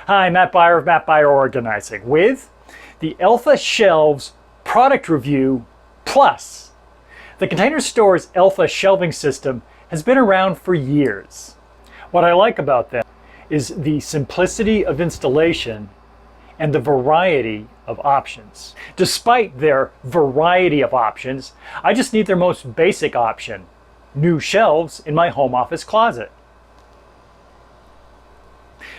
Hi, Matt Beyer of Matt Beyer Organizing with the Elfa Shelves Product Review Plus. The Container Store's Elfa shelving system has been around for years. What I like about them is the simplicity of installation and the variety of options. Despite their variety of options, I just need their most basic option: new shelves in my home office closet.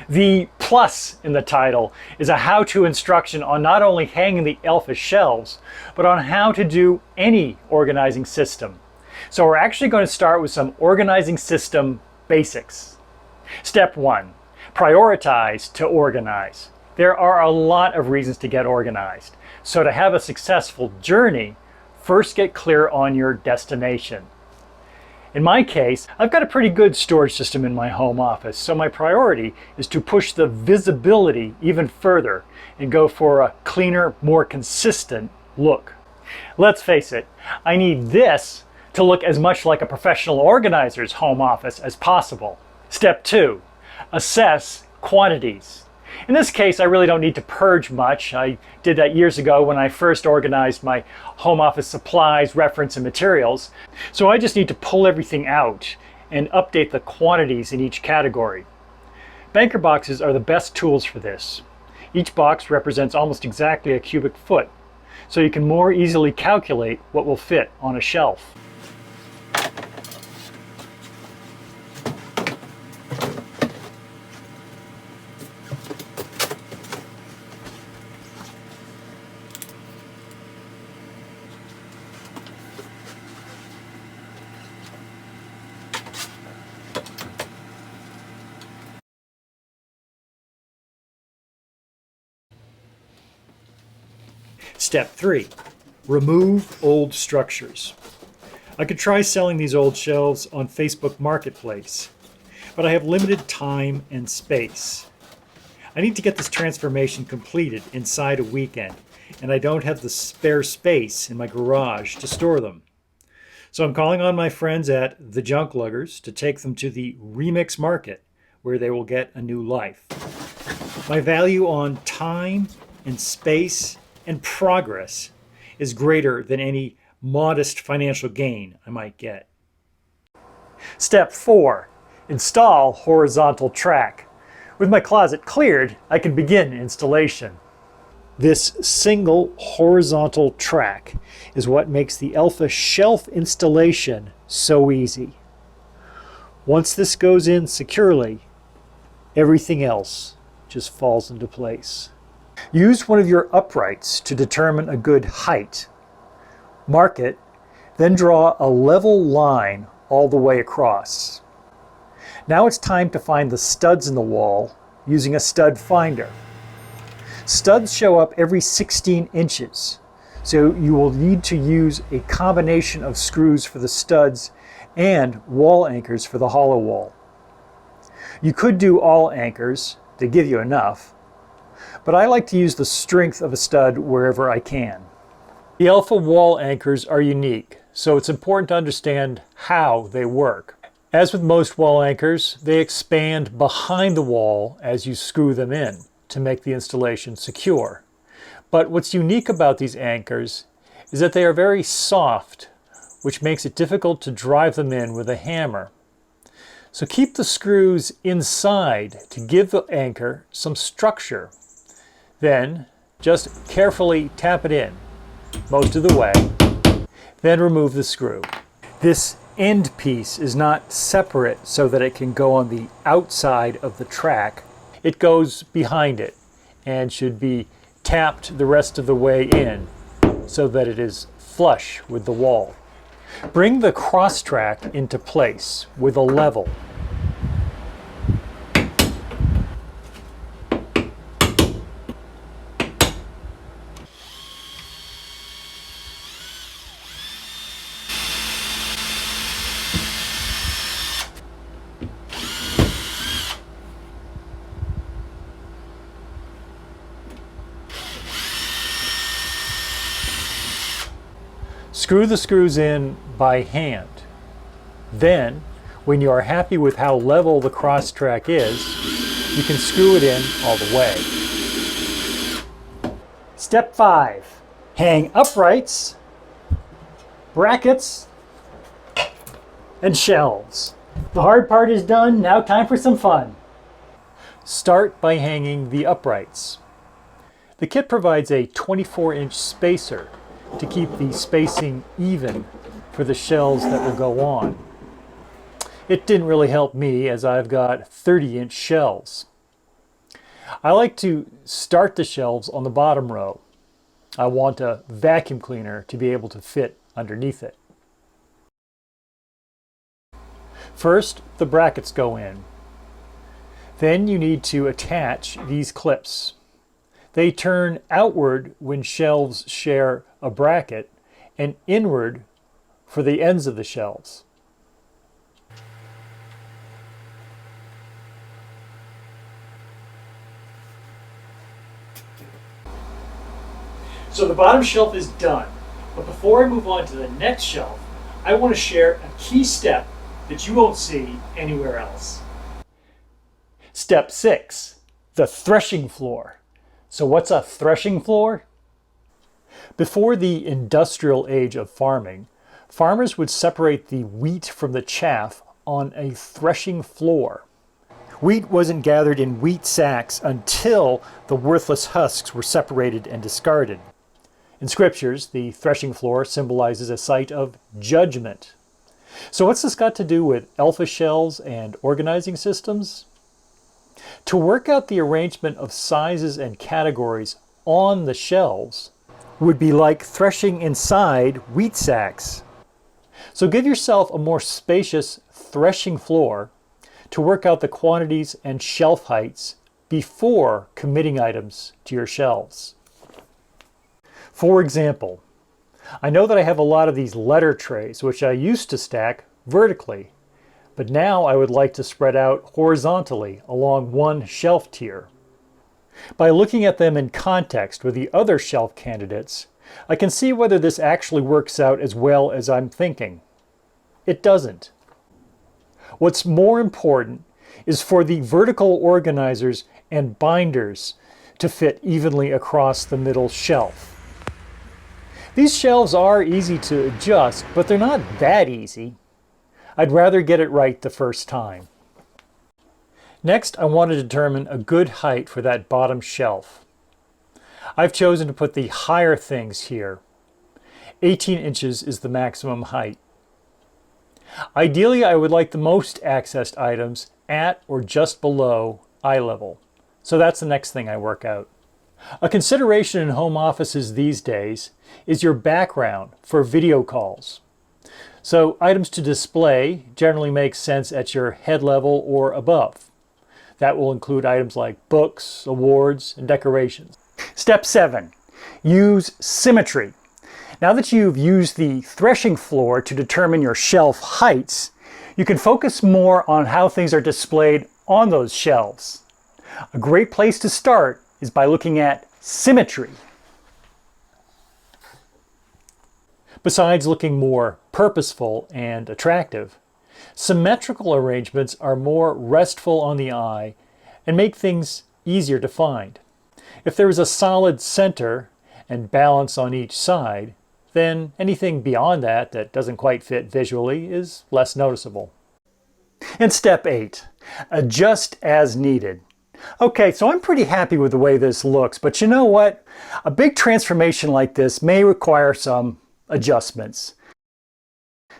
The plus in the title is a how-to instruction on not only hanging the Elfa shelves, but on how to do any organizing system. So we're actually going to start with some organizing system basics. Step 1, prioritize to organize. There are a lot of reasons to get organized. So to have a successful journey, first get clear on your destination. In my case, I've got a pretty good storage system in my home office, so my priority is to push the visibility even further and go for a cleaner, more consistent look. Let's face it, I need this to look as much like a professional organizer's home office as possible. Step 2, assess quantities. In this case, I really don't need to purge much. I did that years ago when I first organized my home office supplies, reference, and materials. So I just need to pull everything out and update the quantities in each category. Banker boxes are the best tools for this. Each box represents almost exactly a cubic foot, so you can more easily calculate what will fit on a shelf. Step 3, remove old structures. I could try selling these old shelves on Facebook Marketplace, but I have limited time and space. I need to get this transformation completed inside a weekend, and I don't have the spare space in my garage to store them. So I'm calling on my friends at The Junk Luggers to take them to the Remix Market, where they will get a new life. My value on time and space and progress is greater than any modest financial gain I might get. Step 4, install horizontal track. With my closet cleared, I can begin installation. This single horizontal track is what makes the Elfa shelf installation so easy. Once this goes in securely, everything else just falls into place. Use one of your uprights to determine a good height. Mark it, then draw a level line all the way across. Now it's time to find the studs in the wall using a stud finder. Studs show up every 16 inches, so you will need to use a combination of screws for the studs and wall anchors for the hollow wall. You could do all anchors to give you enough, but I like to use the strength of a stud wherever I can. The Elfa wall anchors are unique, so it's important to understand how they work. As with most wall anchors, they expand behind the wall as you screw them in to make the installation secure. But what's unique about these anchors is that they are very soft, which makes it difficult to drive them in with a hammer. So keep the screws inside to give the anchor some structure. Then just carefully tap it in most of the way, then remove the screw. This end piece is not separate so that it can go on the outside of the track. It goes behind it and should be tapped the rest of the way in so that it is flush with the wall. Bring the cross track into place with a level. Screw the screws in by hand. Then, when you are happy with how level the cross track is, you can screw it in all the way. Step 5. Hang uprights, brackets, and shelves. The hard part is done, now time for some fun. Start by hanging the uprights. The kit provides a 24-inch spacer to keep the spacing even for the shelves that will go on. It didn't really help me as I've got 30-inch shelves. I like to start the shelves on the bottom row. I want a vacuum cleaner to be able to fit underneath it. First, the brackets go in. Then you need to attach these clips. They turn outward when shelves share a bracket and inward for the ends of the shelves. So the bottom shelf is done, but before I move on to the next shelf, I want to share a key step that you won't see anywhere else. Step 6, the threshing floor. So what's a threshing floor? Before the industrial age of farming, farmers would separate the wheat from the chaff on a threshing floor. Wheat wasn't gathered in wheat sacks until the worthless husks were separated and discarded. In scriptures, the threshing floor symbolizes a site of judgment. So what's this got to do with Elfa shelves and organizing systems? To work out the arrangement of sizes and categories on the shelves would be like threshing inside wheat sacks. So give yourself a more spacious threshing floor to work out the quantities and shelf heights before committing items to your shelves. For example, I know that I have a lot of these letter trays, which I used to stack vertically, but now I would like to spread out horizontally along one shelf tier. By looking at them in context with the other shelf candidates, I can see whether this actually works out as well as I'm thinking. It doesn't. What's more important is for the vertical organizers and binders to fit evenly across the middle shelf. These shelves are easy to adjust, but they're not that easy. I'd rather get it right the first time. Next, I want to determine a good height for that bottom shelf. I've chosen to put the higher things here. 18 inches is the maximum height. Ideally, I would like the most accessed items at or just below eye level. So that's the next thing I work out. A consideration in home offices these days is your background for video calls. So items to display generally make sense at your head level or above. That will include items like books, awards, and decorations. Step 7, use symmetry. Now that you've used the threshing floor to determine your shelf heights, you can focus more on how things are displayed on those shelves. A great place to start is by looking at symmetry. Besides looking more purposeful and attractive, symmetrical arrangements are more restful on the eye and make things easier to find. If there is a solid center and balance on each side, then anything beyond that that doesn't quite fit visually is less noticeable. And step 8, adjust as needed. Okay, so I'm pretty happy with the way this looks, but you know what? A big transformation like this may require some adjustments.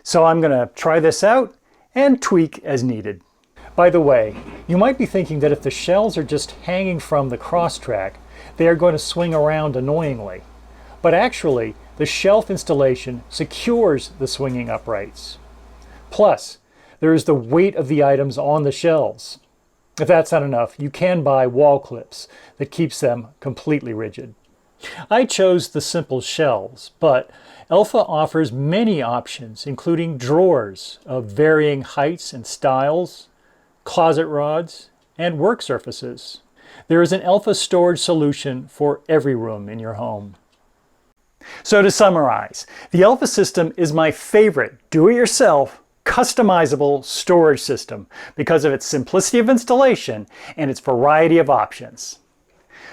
So I'm going to try this out and tweak as needed. By the way, you might be thinking that if the shelves are just hanging from the cross track, they are going to swing around annoyingly. But actually, the shelf installation secures the swinging uprights. Plus, there is the weight of the items on the shelves. If that's not enough, you can buy wall clips that keeps them completely rigid. I chose the simple shelves, but Elfa offers many options, including drawers of varying heights and styles, closet rods, and work surfaces. There is an Elfa storage solution for every room in your home. So to summarize, the Elfa system is my favorite do-it-yourself customizable storage system because of its simplicity of installation and its variety of options.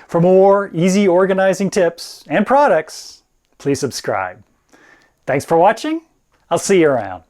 For more easy organizing tips and products, please subscribe. Thanks for watching. I'll see you around.